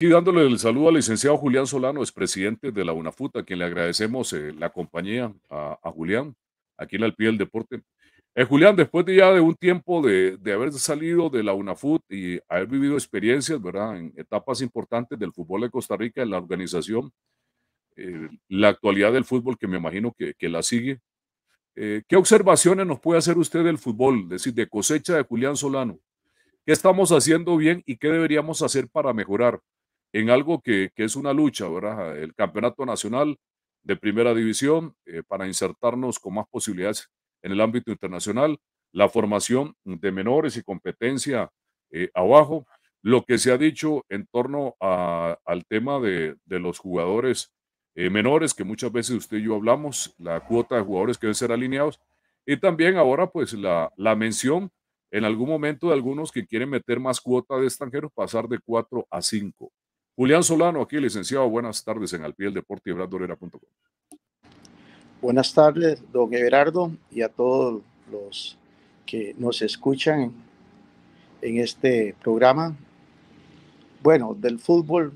Y dándole el saludo al licenciado Julián Solano, expresidente de la UNAFUT, a quien le agradecemos la compañía a Julián, aquí en Al Pie del Deporte. Julián, después de ya de un tiempo de haber salido de la UNAFUT y haber vivido experiencias, ¿verdad?, en etapas importantes del fútbol de Costa Rica, en la organización, la actualidad del fútbol, que me imagino que la sigue, ¿qué observaciones nos puede hacer usted del fútbol, es decir, de cosecha de Julián Solano? ¿Qué estamos haciendo bien y qué deberíamos hacer para mejorar en algo que es una lucha, ¿verdad? El campeonato nacional de primera división, para insertarnos con más posibilidades en el ámbito internacional, la formación de menores y competencia abajo, lo que se ha dicho en torno al tema de los jugadores menores, que muchas veces usted y yo hablamos, la cuota de jugadores que deben ser alineados, y también ahora pues la mención en algún momento de algunos que quieren meter más cuota de extranjeros, pasar de 4 a 5. Julián Solano, aquí, licenciado, buenas tardes en Al Pie del Deporte y Brandolera.com. Buenas tardes, don Everardo, y a todos los que nos escuchan en este programa. Bueno, del fútbol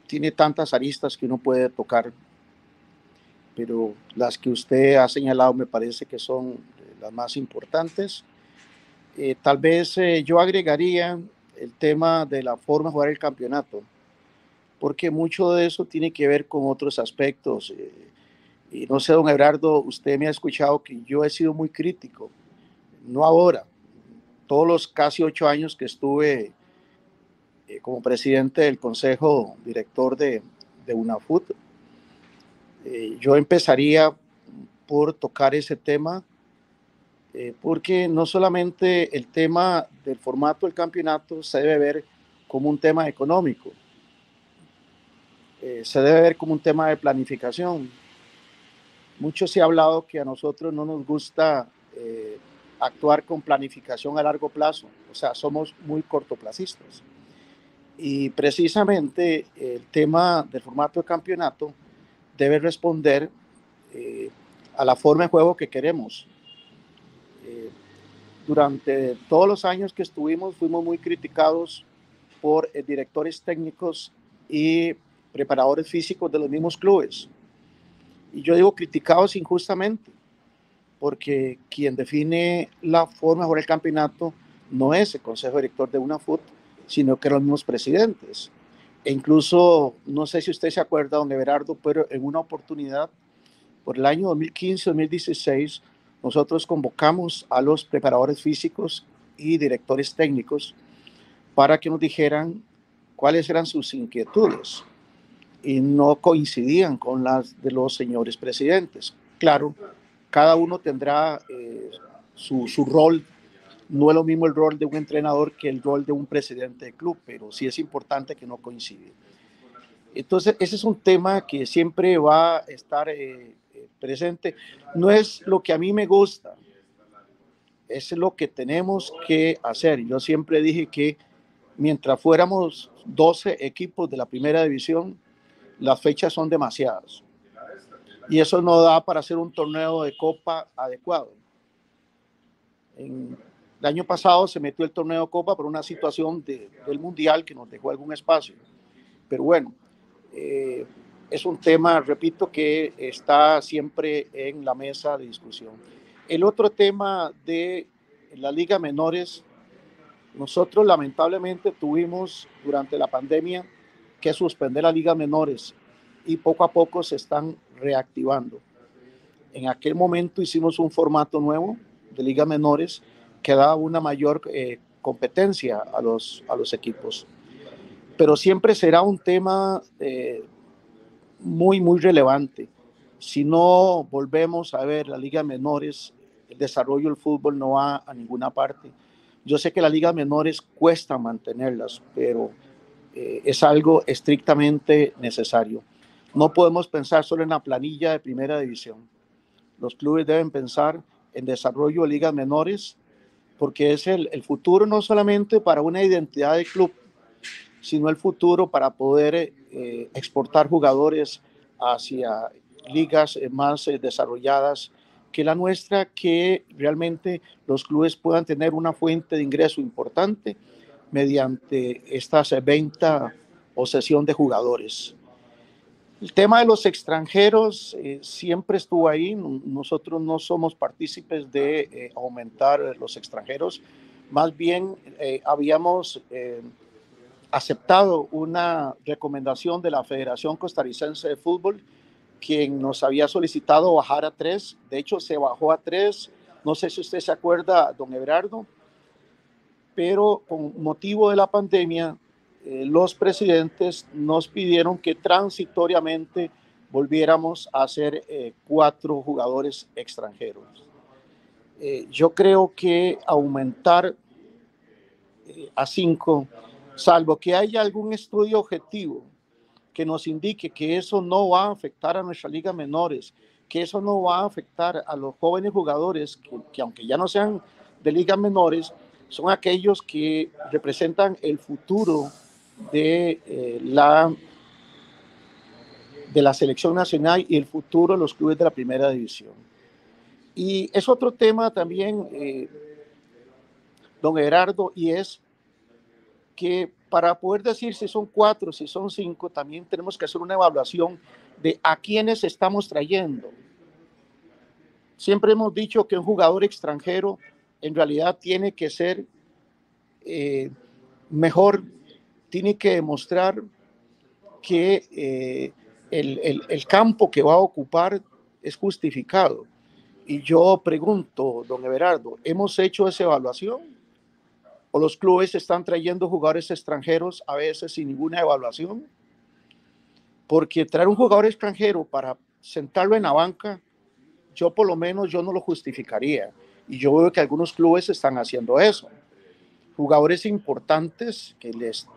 tiene tantas aristas que uno puede tocar, pero las que usted ha señalado me parece que son las más importantes. Tal vez yo agregaría el tema de la forma de jugar el campeonato, porque mucho de eso tiene que ver con otros aspectos. Y no sé, don Everardo, usted me ha escuchado que yo he sido muy crítico, no ahora, todos los casi 8 años que estuve como presidente del consejo director de UNAFUT. Yo empezaría por tocar ese tema, porque no solamente el tema del formato del campeonato se debe ver como un tema económico, se debe ver como un tema de planificación. Mucho se ha hablado que a nosotros no nos gusta actuar con planificación a largo plazo, o sea, somos muy cortoplacistas. Y precisamente el tema del formato de campeonato debe responder eh, a la forma de juego que queremos. Eh, Durante todos los años que estuvimos fuimos muy criticados por directores técnicos y preparadores físicos de los mismos clubes. Y yo digo criticados injustamente, porque quien define la forma de jugar el campeonato no es el consejo director de UNAFUT, sino que los mismos presidentes. E incluso, no sé si usted se acuerda, don Everardo, pero en una oportunidad, por el año 2015-2016, nosotros convocamos a los preparadores físicos y directores técnicos para que nos dijeran cuáles eran sus inquietudes y no coincidían con las de los señores presidentes. Claro, cada uno tendrá su rol. No es lo mismo el rol de un entrenador que el rol de un presidente de club, pero sí es importante que no coincide. Entonces, ese es un tema que siempre va a estar presente. No es lo que a mí me gusta, es lo que tenemos que hacer. Yo siempre dije que mientras fuéramos 12 equipos de la primera división, las fechas son demasiadas. Y eso no da para hacer un torneo de copa adecuado. El año pasado se metió el torneo de copa por una situación del mundial que nos dejó algún espacio. Pero bueno, es un tema, repito, que está siempre en la mesa de discusión. El otro tema de la Liga Menores, nosotros lamentablemente tuvimos durante la pandemia que suspender la Liga Menores y poco a poco se están reactivando. En aquel momento hicimos un formato nuevo de Liga Menores que daba una mayor competencia a los equipos. Pero siempre será un tema muy relevante. Si no volvemos a ver la Liga Menores, el desarrollo del fútbol no va a ninguna parte. Yo sé que las ligas menores cuesta mantenerlas, pero es algo estrictamente necesario. No podemos pensar solo en la planilla de primera división. Los clubes deben pensar en desarrollo de ligas menores, porque es el futuro no solamente para una identidad de club, sino el futuro para poder exportar jugadores hacia ligas más desarrolladas que la nuestra, que realmente los clubes puedan tener una fuente de ingreso importante mediante estas ventas o cesión de jugadores. El tema de los extranjeros siempre estuvo ahí. Nosotros no somos partícipes de aumentar los extranjeros. Más bien habíamos aceptado una recomendación de la Federación Costarricense de Fútbol, quien nos había solicitado bajar a 3. De hecho, se bajó a 3. No sé si usted se acuerda, don Everardo, pero con motivo de la pandemia, los presidentes nos pidieron que transitoriamente volviéramos a hacer 4 jugadores extranjeros. Yo creo que aumentar a 5, salvo que haya algún estudio objetivo que nos indique que eso no va a afectar a nuestra liga menores, que eso no va a afectar a los jóvenes jugadores, que aunque ya no sean de ligas menores, son aquellos que representan el futuro de la selección nacional y el futuro de los clubes de la primera división. Y es otro tema también, don Gerardo, y es que para poder decir si son 4, si son 5, también tenemos que hacer una evaluación de a quiénes estamos trayendo. Siempre hemos dicho que un jugador extranjero en realidad tiene que ser mejor, tiene que demostrar que el campo que va a ocupar es justificado. Y yo pregunto, don Everardo, ¿hemos hecho esa evaluación? ¿O los clubes están trayendo jugadores extranjeros a veces sin ninguna evaluación? Porque traer un jugador extranjero para sentarlo en la banca, yo por lo menos yo no lo justificaría. Y yo veo que algunos clubes están haciendo eso. Jugadores importantes que les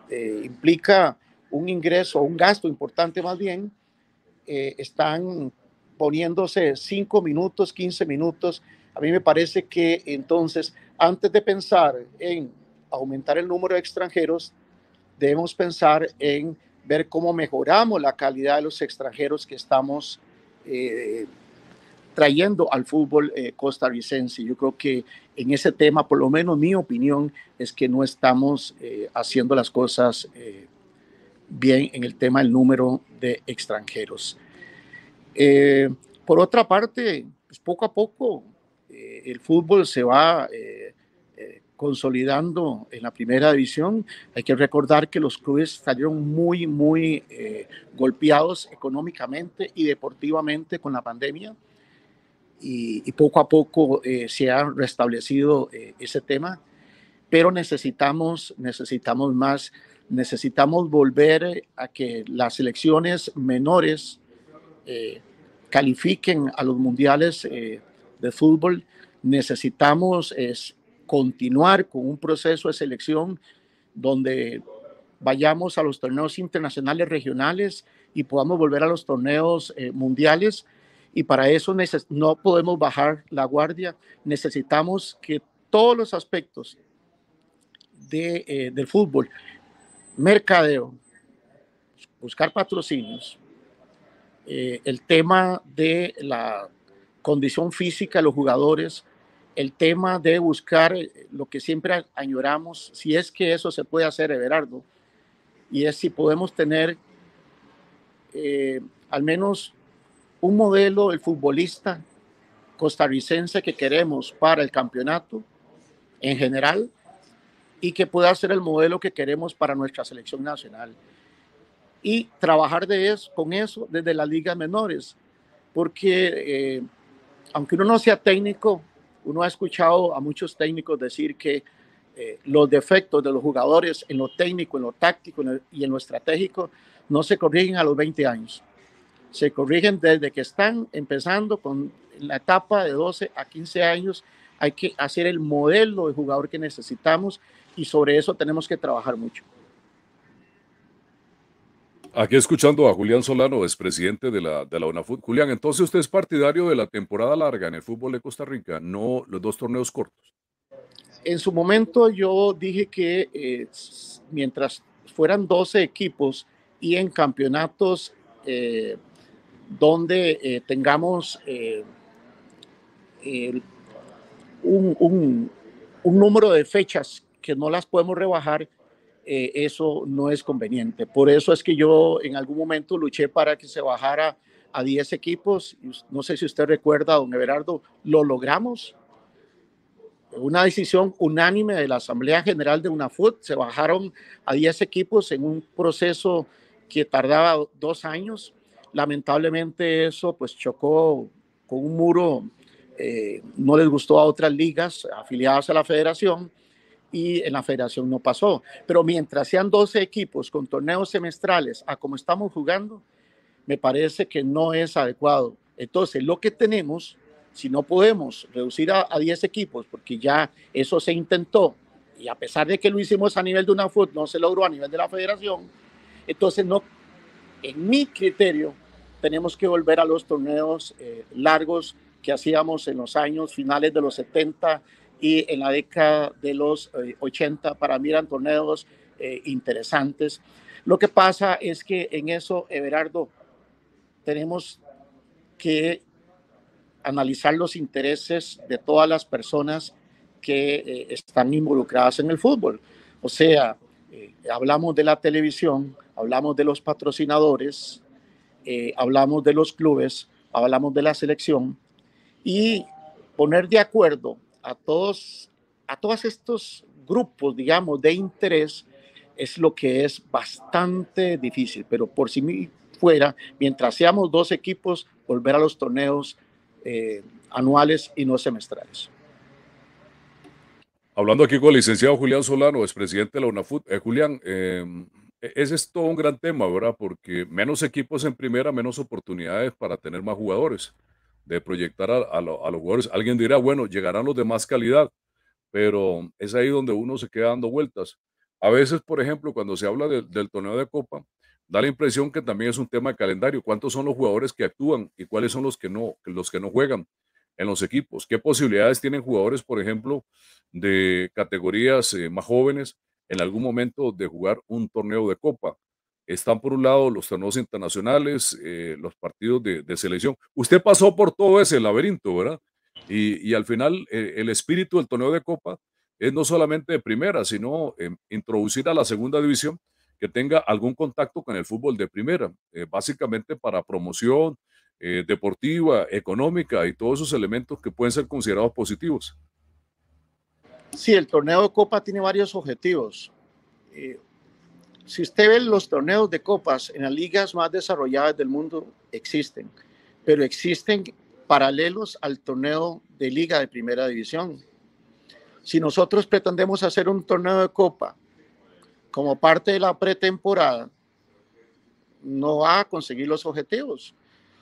implica un ingreso, un gasto importante más bien, están poniéndose 5 minutos, 15 minutos. A mí me parece que entonces, antes de pensar en aumentar el número de extranjeros, debemos pensar en ver cómo mejoramos la calidad de los extranjeros que estamos trayendo al fútbol costarricense. Yo creo que en ese tema, por lo menos mi opinión, es que no estamos haciendo las cosas bien en el tema del número de extranjeros. Por otra parte, pues poco a poco el fútbol se va consolidando en la primera división. Hay que recordar que los clubes salieron muy golpeados económicamente y deportivamente con la pandemia, y poco a poco se ha restablecido ese tema, pero necesitamos más, necesitamos volver a que las selecciones menores califiquen a los mundiales de fútbol. Necesitamos continuar con un proceso de selección donde vayamos a los torneos internacionales regionales y podamos volver a los torneos mundiales, y para eso no podemos bajar la guardia. Necesitamos que todos los aspectos del fútbol, mercadeo, buscar patrocinios, el tema de la condición física de los jugadores, el tema de buscar lo que siempre añoramos, si es que eso se puede hacer, Everardo, y es si podemos tener al menos un modelo del futbolista costarricense que queremos para el campeonato en general y que pueda ser el modelo que queremos para nuestra selección nacional. Y trabajar con eso desde las ligas menores, porque aunque uno no sea técnico, uno ha escuchado a muchos técnicos decir que los defectos de los jugadores en lo técnico, en lo táctico y en lo estratégico no se corrigen a los 20 años. Se corrigen desde que están empezando con la etapa de 12 a 15 años. Hay que hacer el modelo de jugador que necesitamos y sobre eso tenemos que trabajar mucho. Aquí escuchando a Julián Solano, expresidente de la UNAFUT. Julián, entonces usted es partidario de la temporada larga en el fútbol de Costa Rica, no los 2 torneos cortos. En su momento yo dije que mientras fueran 12 equipos y en campeonatos donde tengamos un número de fechas que no las podemos rebajar, eso no es conveniente. Por eso es que yo en algún momento luché para que se bajara a 10 equipos. No sé si usted recuerda, don Everardo, lo logramos. Una decisión unánime de la Asamblea General de UNAFUT, se bajaron a 10 equipos en un proceso que tardaba 2 años. Lamentablemente eso pues chocó con un muro, no les gustó a otras ligas afiliadas a la federación y en la federación no pasó. Pero mientras sean 12 equipos con torneos semestrales a como estamos jugando, me parece que no es adecuado. Entonces, lo que tenemos, si no podemos reducir a 10 equipos, porque ya eso se intentó, y a pesar de que lo hicimos a nivel de UNAFUT, no se logró a nivel de la federación, entonces no, en mi criterio, tenemos que volver a los torneos largos que hacíamos en los años finales de los 70 y en la década de los 80. Para mí eran torneos interesantes. Lo que pasa es que en eso, Everardo, tenemos que analizar los intereses de todas las personas que están involucradas en el fútbol. O sea, hablamos de la televisión, hablamos de los patrocinadores, hablamos de los clubes, hablamos de la selección y poner de acuerdo a todos estos grupos, digamos, de interés es lo que es bastante difícil, pero por si fuera, mientras seamos 2 equipos, volver a los torneos anuales y no semestrales. Hablando aquí con el licenciado Julián Solano, expresidente de la UNAFUT. Julián, ese es todo un gran tema, ¿verdad? Porque menos equipos en primera, menos oportunidades para tener más jugadores, de proyectar a los jugadores. Alguien dirá, bueno, llegarán los de más calidad, pero es ahí donde uno se queda dando vueltas. A veces, por ejemplo, cuando se habla del torneo de Copa, da la impresión que también es un tema de calendario. ¿Cuántos son los jugadores que actúan y cuáles son los que no juegan en los equipos? ¿Qué posibilidades tienen jugadores, por ejemplo, de categorías más jóvenes en algún momento de jugar un torneo de Copa? Están por un lado los torneos internacionales, los partidos de selección. Usted pasó por todo ese laberinto, ¿verdad? Y al final, el espíritu del torneo de Copa es no solamente de primera, sino introducir a la segunda división que tenga algún contacto con el fútbol de primera, básicamente para promoción deportiva, económica y todos esos elementos que pueden ser considerados positivos. Sí, el torneo de Copa tiene varios objetivos. Si usted ve los torneos de copas en las ligas más desarrolladas del mundo, existen, pero existen paralelos al torneo de liga de primera división. Si nosotros pretendemos hacer un torneo de copa como parte de la pretemporada, no va a conseguir los objetivos,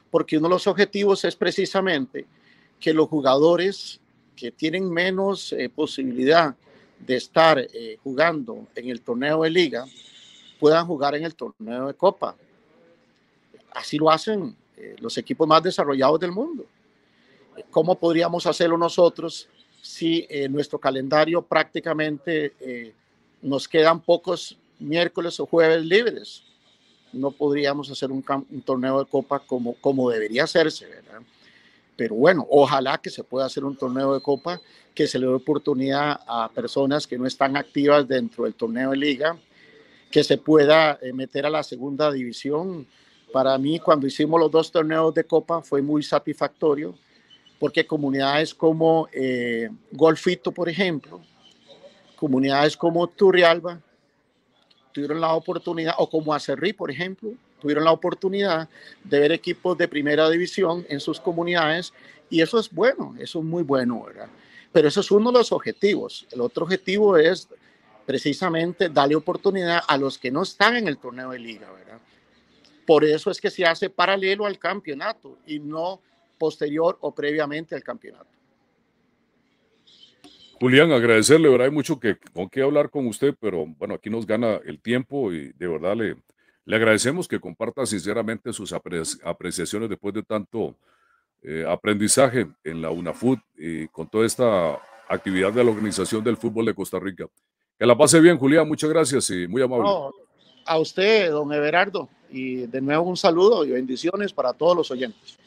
porque uno de los objetivos es precisamente que los jugadores que tienen menos posibilidad de estar jugando en el torneo de liga puedan jugar en el torneo de copa. Así lo hacen los equipos más desarrollados del mundo. ¿Cómo podríamos hacerlo nosotros si nuestro calendario prácticamente nos quedan pocos miércoles o jueves libres? No podríamos hacer un torneo de copa como debería hacerse, ¿verdad? Pero bueno, ojalá que se pueda hacer un torneo de copa que se le dé oportunidad a personas que no están activas dentro del torneo de liga, que se pueda meter a la segunda división. Para mí, cuando hicimos los 2 torneos de copa, fue muy satisfactorio, porque comunidades como Golfito, por ejemplo, comunidades como Turrialba, tuvieron la oportunidad, o como Acerrí, por ejemplo, tuvieron la oportunidad de ver equipos de primera división en sus comunidades, y eso es bueno, eso es muy bueno, ¿verdad? Pero eso es uno de los objetivos. El otro objetivo es precisamente darle oportunidad a los que no están en el torneo de liga, ¿verdad? Por eso es que se hace paralelo al campeonato y no posterior o previamente al campeonato. Julián, agradecerle, ¿verdad? Hay mucho con qué hablar con usted, pero bueno, aquí nos gana el tiempo y de verdad le agradecemos que comparta sinceramente sus apreciaciones después de tanto aprendizaje en la UNAFUT y con toda esta actividad de la Organización del Fútbol de Costa Rica. Que la pase bien, Julián, muchas gracias y muy amable. No, a usted, don Everardo, y de nuevo un saludo y bendiciones para todos los oyentes.